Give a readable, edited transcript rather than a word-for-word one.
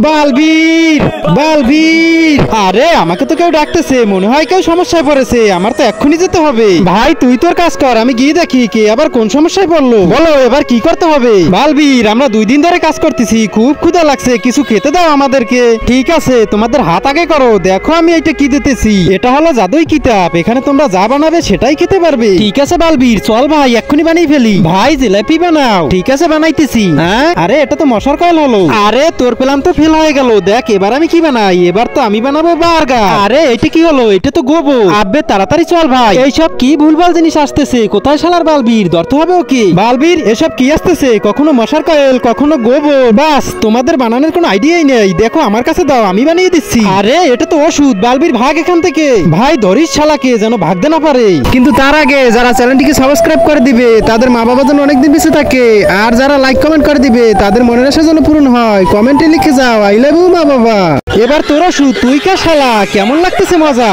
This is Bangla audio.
বালবীর বালবীর, আরে আমাকে তো কেউ ডাকতেছে, মনে হয় কেউ সমস্যায় পড়েছে, আমার তো এক্ষুনি যেতে হবে। ভাই তুই তোর কাজ কর, আমি গিয়ে দেখি কে আবার কোন সমস্যায় পড়লো। বলো এবার কি করতে হবে? বালবীর আমরা 2 দিন ধরে কাজ করতেছি, খুব ক্ষুধা লাগছে, কিছু খেতে দাও আমাদেরকে। ঠিক আছে তোমাদের হাত আগে করো, দেখো আমি এটা কি দিতেছি। এটা হলো জাদুই কিতাব, এখানে তোমরা যা বানাবে সেটাই খেতে পারবে। ঠিক আছে বালবীর, চল ভাই এক্ষুনি বানিয়ে ফেলি। ভাই জিলাপি বানাও। ঠিক আছে বানাইতেছি। হ্যাঁ আরে এটা তো মশার কয়েল হলো। আরে তোর প্ল্যান তো ফেল হয়ে গেল, দেখ এবার আমি কি বানাই। এবার তো আমি বানাবো বার্গার। আরে এটা কি হলো? এটা তো গোবর। আব্বে তাড়াতাড়ি চল ভাই, এইসব কি ভুলভাল জিনিস আসতেছে। কোথায় শালার বালবীর? ধরতে হবে ওকে। বালবীর এসব কি আসতেছে? কখনো মশার কয়েল, কখনো গোবর। বাস তোমাদের বানানোর কোনো আইডিয়াই নেই। দেখো আমার কাছে দাও, আমি বানিয়ে দিচ্ছি। আরে এটা তো ওষুধ। বালবীর ভাগ এখান থেকে। ভাই ধরিস শালাকে, যেন ভাগতে না পারে। কিন্তু তার আগে যারা চ্যানেলটিকে সাবস্ক্রাইব করে দিবে তাদের মা বাবা যেন অনেকদিন বেঁচে থাকে, আর যারা লাইক কমেন্ট করে দিবে তাদের মনের আশা যেন পূরণ হয়। কমেন্টে লিখে যাও আই লাভ ইউ মা বাবা। এবার তোর ওষুধ, তুই কা শালা, কেমন লাগতেছে মজা?